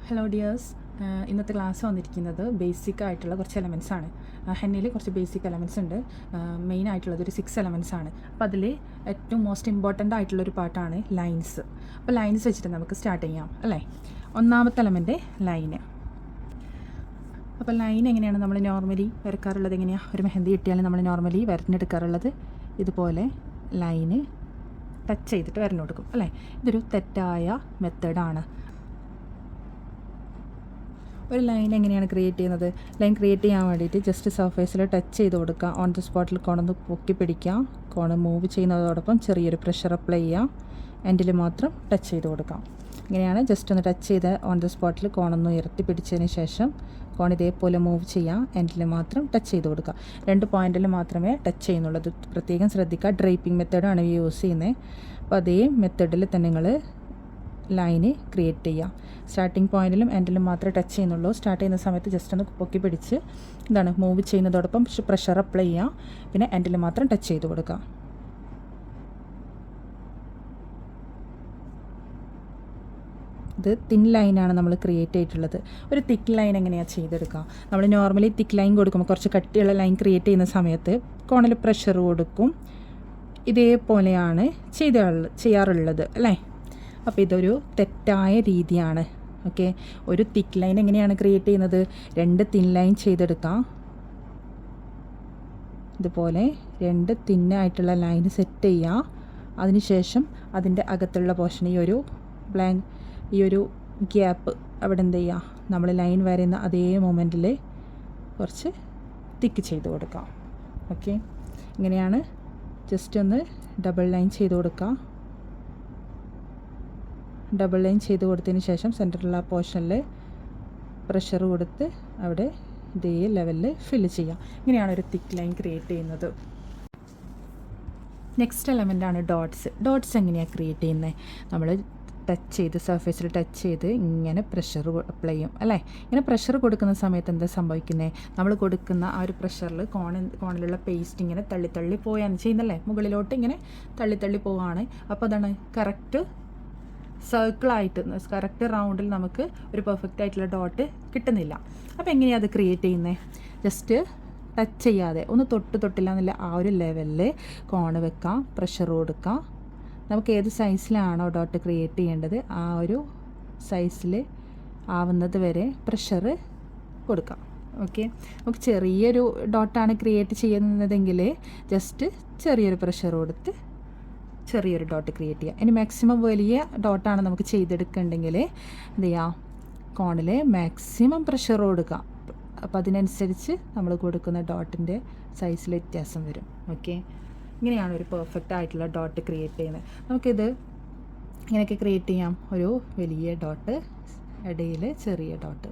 Hello dears. ഇന്നത്തെ class വന്നിരിക്കുന്നത് basic ആയിട്ടുള്ള കുറച്ച് എലമെൻറ്റ്സ് ആണ്. ഹെന്നയിൽ കുറച്ച് ബേസിക് എലമെൻറ്റ്സ് ഉണ്ട്. മെയിൻ ആയിട്ടുള്ളത് ഒരു 6 എലമെൻറ്റ്സ് ആണ്. അപ്പോൾ അതിൽ ഏറ്റവും മോസ്റ്റ് ഇമ്പോർട്ടൻ്റ് ആയിട്ടുള്ളൊരു പാർട്ടാണ് ലൈൻസ്. അപ്പോൾ ലൈൻസ് വെച്ചിട്ട് നമുക്ക് സ്റ്റാർട്ട് ചെയ്യാം അല്ലേ. ഒന്നാമത്തെ എലമെൻറ്റ് ലൈന്. അപ്പോൾ ലൈൻ എങ്ങനെയാണ് നമ്മൾ നോർമലി വരക്കാറുള്ളത്? എങ്ങനെയാണ്? ഒരു മെഹന്തി കിട്ടിയാലും നമ്മൾ നോർമലി വരഞ്ഞെടുക്കാറുള്ളത് ഇതുപോലെ ലൈന് ടച്ച് ചെയ്തിട്ട് വരഞ്ഞു കൊടുക്കും അല്ലേ. ഇതൊരു തെറ്റായ മെത്തേഡാണ്. ഒരു ലൈൻ എങ്ങനെയാണ് ക്രിയേറ്റ് ചെയ്യുന്നത്? ലൈൻ ക്രിയേറ്റ് ചെയ്യാൻ വേണ്ടിയിട്ട് ജസ്റ്റ് സർഫേസിൽ ടച്ച് ചെയ്ത് കൊടുക്കുക. ഓൺ ദ സ്പോട്ടിൽ കോണൊന്ന് പൊക്കി പിടിക്കാം. കോണ് മൂവ് ചെയ്യുന്നതോടൊപ്പം ചെറിയൊരു പ്രഷർ അപ്ലൈ ചെയ്യാം. എൻഡിൽ മാത്രം ടച്ച് ചെയ്ത് കൊടുക്കാം. ഇങ്ങനെയാണ് ജസ്റ്റ് ഒന്ന് ടച്ച് ചെയ്ത് ഓൺ ദ സ്പോട്ടിൽ കോണൊന്ന് ഉയർത്തി പിടിച്ചതിന് ശേഷം കോൺ ഇതേപോലെ മൂവ് ചെയ്യാം. എൻഡിൽ മാത്രം ടച്ച് ചെയ്ത് കൊടുക്കുക. 2 പോയിൻറ്റിൽ മാത്രമേ ടച്ച് ചെയ്യുന്നുള്ളൂ. അത് പ്രത്യേകം ശ്രദ്ധിക്കുക. ഡ്രൈപ്പിംഗ് മെത്തേഡാണ് യൂസ് ചെയ്യുന്നത്. അപ്പോൾ അതേ മെത്തേഡിൽ തന്നെ നിങ്ങൾ ലൈന് ക്രിയേറ്റ് ചെയ്യുക. സ്റ്റാർട്ടിംഗ് പോയിൻറ്റിലും എൻഡിലും മാത്രമേ ടച്ച് ചെയ്യുന്നുള്ളൂ. സ്റ്റാർട്ട് ചെയ്യുന്ന സമയത്ത് ജസ്റ്റ് ഒന്ന് പൊക്കി പിടിച്ച് എന്താണ് മൂവ് ചെയ്യുന്നതോടൊപ്പം പ്രഷർ അപ്ലൈ ചെയ്യുക. പിന്നെ എൻഡിൽ മാത്രം ടച്ച് ചെയ്ത് കൊടുക്കുക. ഇത് തിൻ ലൈനാണ് നമ്മൾ ക്രിയേറ്റ് ചെയ്തിട്ടുള്ളത്. ഒരു തിക്ക് ലൈൻ എങ്ങനെയാണ് ചെയ്തെടുക്കുക? നമ്മൾ നോർമലി തിക്ക് ലൈൻ കൊടുക്കുമ്പോൾ കുറച്ച് കട്ടിയുള്ള ലൈൻ ക്രിയേറ്റ് ചെയ്യുന്ന സമയത്ത് കോണിൽ പ്രഷർ കൊടുക്കും. ഇതേപോലെയാണ് ചെയ്യാറുള്ളത് അല്ലേ. അപ്പോൾ ഇതൊരു തെറ്റായ രീതിയാണ്. ഓക്കെ, ഒരു തിക്ക് ലൈൻ എങ്ങനെയാണ് ക്രിയേറ്റ് ചെയ്യുന്നത്? 2 തിൻ ലൈൻ ചെയ്തെടുക്കാം. ഇതുപോലെ 2 തിന്നായിട്ടുള്ള ലൈൻ സെറ്റ് ചെയ്യുക. അതിനുശേഷം അതിൻ്റെ അകത്തുള്ള പോർഷൻ ഈ ഒരു ഗ്യാപ്പ് അവിടെ എന്ത് ചെയ്യുക? നമ്മൾ ലൈൻ വരയുന്ന അതേ മൊമെൻറ്റിൽ കുറച്ച് തിക്ക് ചെയ്ത് കൊടുക്കാം. ഓക്കെ, ഇങ്ങനെയാണ്. ജസ്റ്റ് ഒന്ന് ഡബിൾ ലൈൻ ചെയ്ത് കൊടുക്കുക. ഡബിൾ ലൈൻ ചെയ്ത് കൊടുത്തതിന് ശേഷം സെൻറ്ററിലുള്ള പോർഷനിൽ പ്രഷർ കൊടുത്ത് അവിടെ ഇതേ ലെവലിൽ ഫില്ല് ചെയ്യാം. ഇങ്ങനെയാണ് ഒരു തിക്ക് ലൈൻ ക്രിയേറ്റ് ചെയ്യുന്നത്. നെക്സ്റ്റ് എലമെൻ്റാണ് ഡോട്ട്സ്. ഡോട്ട്സ് എങ്ങനെയാണ് ക്രിയേറ്റ് ചെയ്യുന്നത്? നമ്മൾ ടച്ച് ചെയ്ത് സർഫേസിൽ ടച്ച് ചെയ്ത് ഇങ്ങനെ പ്രഷർ അപ്ലൈ ചെയ്യും അല്ലേ. ഇങ്ങനെ പ്രഷർ കൊടുക്കുന്ന സമയത്ത് എന്താ സംഭവിക്കുന്നത്? നമ്മൾ കൊടുക്കുന്ന ആ ഒരു പ്രഷറിൽ കോണിലുള്ള പേസ്റ്റ് ഇങ്ങനെ തള്ളി പോയാണ് ചെയ്യുന്നല്ലേ. മുകളിലോട്ട് ഇങ്ങനെ തള്ളി പോവുകയാണ്. അപ്പോൾ അതാണ് കറക്റ്റ് സർക്കിളായിട്ട് കറക്റ്റ് റൗണ്ടിൽ നമുക്ക് ഒരു പെർഫെക്റ്റ് ആയിട്ടുള്ള ഡോട്ട് കിട്ടുന്നില്ല. അപ്പോൾ എങ്ങനെയാണ് അത് ക്രിയേറ്റ് ചെയ്യുന്നത്? ജസ്റ്റ് ടച്ച് ചെയ്യാതെ ഒന്ന് തൊട്ടില്ല എന്നുള്ള ആ ഒരു ലെവലിൽ കോണ് വെക്കാം. പ്രഷർ കൊടുക്കാം. നമുക്ക് ഏത് സൈസിലാണോ ഡോട്ട് ക്രിയേറ്റ് ചെയ്യേണ്ടത് ആ ഒരു സൈസിൽ ആവുന്നത് വരെ പ്രഷർ കൊടുക്കാം. ഓക്കെ, നമുക്ക് ചെറിയൊരു ഡോട്ടാണ് ക്രിയേറ്റ് ചെയ്യുന്നതെങ്കിൽ ജസ്റ്റ് ചെറിയൊരു പ്രഷർ കൊടുത്ത് ചെറിയൊരു ഡോട്ട് ക്രിയേറ്റ് ചെയ്യുക. ഇനി മാക്സിമം വലിയ ഡോട്ടാണ് നമുക്ക് ചെയ്തെടുക്കേണ്ടെങ്കിൽ എന്ത് ചെയ്യുക? കോണിൽ മാക്സിമം പ്രഷർ കൊടുക്കുക. അപ്പോൾ അതിനനുസരിച്ച് നമ്മൾ കൊടുക്കുന്ന ഡോട്ടിൻ്റെ സൈസിൽ വ്യത്യാസം വരും. ഓക്കെ, ഇങ്ങനെയാണ് ഒരു പെർഫെക്റ്റ് ആയിട്ടുള്ള ഡോട്ട് ക്രിയേറ്റ് ചെയ്യുന്നത്. നമുക്കിത് ഇങ്ങനെയൊക്കെ ക്രിയേറ്റ് ചെയ്യാം. ഒരു വലിയ ഡോട്ട്, ഇടയിൽ ചെറിയ ഡോട്ട്,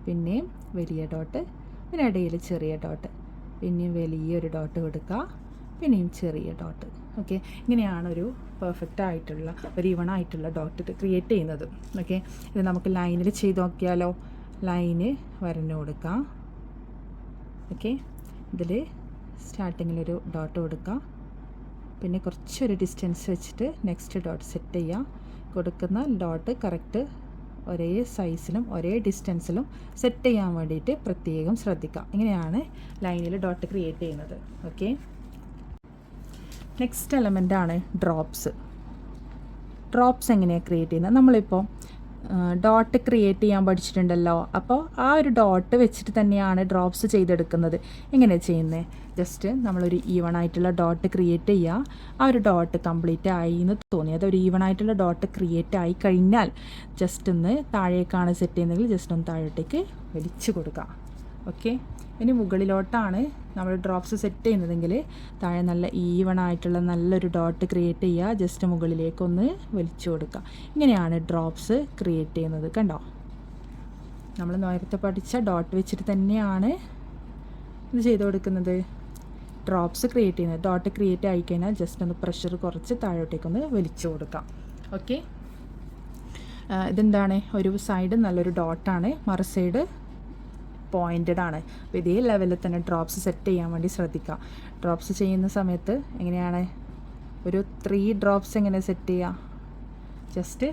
പിന്നെയും വലിയ ഡോട്ട്, പിന്നെ ഇടയിൽ ചെറിയ ഡോട്ട്, പിന്നെയും വലിയൊരു ഡോട്ട് കൊടുക്കുക, പിന്നെയും ചെറിയ ഡോട്ട്. ഓക്കെ, ഇങ്ങനെയാണ് ഒരു പെർഫെക്റ്റ് ആയിട്ടുള്ള ഒരു ഈവൺ ആയിട്ടുള്ള ഡോട്ട് ക്രിയേറ്റ് ചെയ്യുന്നത്. ഓക്കെ, ഇത് നമുക്ക് ലൈനിൽ ചെയ്ത് നോക്കിയാലോ. ലൈന് വരഞ്ഞു കൊടുക്കാം. ഓക്കെ, ഇതിൽ സ്റ്റാർട്ടിങ്ങിലൊരു ഡോട്ട് കൊടുക്കുക. പിന്നെ കുറച്ചൊരു ഡിസ്റ്റൻസ് വെച്ചിട്ട് നെക്സ്റ്റ് ഡോട്ട് സെറ്റ് ചെയ്യുക. കൊടുക്കുന്ന ഡോട്ട് കറക്റ്റ് ഒരേ സൈസിലും ഒരേ ഡിസ്റ്റൻസിലും സെറ്റ് ചെയ്യാൻ വേണ്ടിയിട്ട് പ്രത്യേകം ശ്രദ്ധിക്കുക. ഇങ്ങനെയാണ് ലൈനിൽ ഡോട്ട് ക്രിയേറ്റ് ചെയ്യുന്നത്. ഓക്കെ, നെക്സ്റ്റ് എലമെൻ്റാണ് ഡ്രോപ്സ്. ഡ്രോപ്സ് എങ്ങനെയാണ് ക്രിയേറ്റ് ചെയ്യുന്നത്? നമ്മളിപ്പോൾ ഡോട്ട് ക്രിയേറ്റ് ചെയ്യാൻ പഠിച്ചിട്ടുണ്ടല്ലോ. അപ്പോൾ ആ ഒരു ഡോട്ട് വെച്ചിട്ട് തന്നെയാണ് ഡ്രോപ്സ് ചെയ്തെടുക്കുന്നത്. എങ്ങനെയാണ് ചെയ്യുന്നത്? ജസ്റ്റ് നമ്മളൊരു ഈവൺ ആയിട്ടുള്ള ഡോട്ട് ക്രിയേറ്റ് ചെയ്യുക. ആ ഒരു ഡോട്ട് കംപ്ലീറ്റ് ആയി എന്ന് തോന്നി, അതൊരു ഈവൺ ആയിട്ടുള്ള ഡോട്ട് ക്രിയേറ്റ് ആയി കഴിഞ്ഞാൽ ജസ്റ്റ് ഒന്ന് താഴേക്കാണ് സെറ്റ് ചെയ്യുന്നതെങ്കിൽ ജസ്റ്റ് ഒന്ന് താഴോട്ടേക്ക് വലിച്ചു കൊടുക്കുക. ഓക്കെ, ഇനി മുകളിലോട്ടാണ് നമ്മൾ ഡ്രോപ്സ് സെറ്റ് ചെയ്യുന്നതെങ്കിൽ താഴെ നല്ല ഈവൺ ആയിട്ടുള്ള നല്ലൊരു ഡോട്ട് ക്രിയേറ്റ് ചെയ്യുക. ജസ്റ്റ് മുകളിലേക്കൊന്ന് വലിച്ചു കൊടുക്കുക. ഇങ്ങനെയാണ് ഡ്രോപ്സ് ക്രിയേറ്റ് ചെയ്യുന്നത്. കണ്ടോ, നമ്മൾ നേരത്തെ പഠിച്ച ഡോട്ട് വെച്ചിട്ട് തന്നെയാണ് ഇത് ചെയ്ത് കൊടുക്കുന്നത്. ഡ്രോപ്സ് ക്രിയേറ്റ് ചെയ്യുന്നത്. ഡോട്ട് ക്രിയേറ്റ് ആയിക്കഴിഞ്ഞാൽ ജസ്റ്റ് ഒന്ന് പ്രഷർ കുറച്ച് താഴോട്ടേക്കൊന്ന് വലിച്ചു കൊടുക്കാം. ഓക്കെ, ഇതെന്താണ്? ഒരു സൈഡ് നല്ലൊരു ഡോട്ടാണ്, മറു സൈഡ് പോയിൻറ്റഡ് ആണ്. അപ്പോൾ ഇതേ ലെവലിൽ തന്നെ ഡ്രോപ്സ് സെറ്റ് ചെയ്യാൻ വേണ്ടി ശ്രദ്ധിക്കുക. ഡ്രോപ്സ് ചെയ്യുന്ന സമയത്ത് എങ്ങനെയാണ്? ഒരു 3 ഡ്രോപ്സ് എങ്ങനെ സെറ്റ് ചെയ്യുക? ജസ്റ്റ്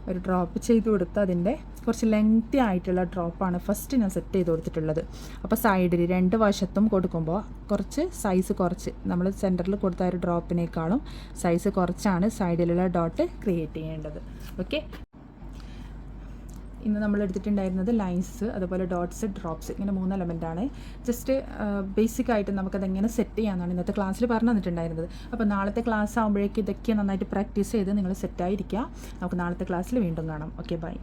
ഒരു ഡ്രോപ്പ് ചെയ്ത് കൊടുത്ത് അതിൻ്റെ കുറച്ച് ലെങ്തി ആയിട്ടുള്ള ഡ്രോപ്പാണ് ഫസ്റ്റ് ഞാൻ സെറ്റ് ചെയ്ത് കൊടുത്തിട്ടുള്ളത്. അപ്പോൾ സൈഡിൽ 2 വശത്തും കൊടുക്കുമ്പോൾ കുറച്ച് സൈസ് കുറച്ച് നമ്മൾ സെൻറ്ററിൽ കൊടുത്ത ഒരു ഡ്രോപ്പിനേക്കാളും സൈസ് കുറച്ചാണ് സൈഡിലുള്ള ഡോട്ട് ക്രിയേറ്റ് ചെയ്യേണ്ടത്. ഓക്കെ, ഇന്ന് നമ്മൾ എടുത്തിട്ടുണ്ടായിരുന്നത് ലൈൻസ്, അതുപോലെ ഡോട്ട്സ്, ഡ്രോപ്സ്, ഇങ്ങനെ 3 എലമെൻറ്റാണ്. ജസ്റ്റ് ബേസിക്കായിട്ട് നമുക്കതെങ്ങനെ സെറ്റ് ചെയ്യാമെന്നാണ് ഇന്നത്തെ ക്ലാസ്സിൽ പറഞ്ഞു തന്നിട്ടുണ്ടായിരുന്നത്. അപ്പോൾ നാളത്തെ ക്ലാസ് ആകുമ്പോഴേക്കും ഇതൊക്കെ നന്നായിട്ട് പ്രാക്ടീസ് ചെയ്ത് നിങ്ങൾ സെറ്റായിരിക്കുക. നമുക്ക് നാളത്തെ ക്ലാസ്സിൽ വീണ്ടും കാണാം. Okay, by.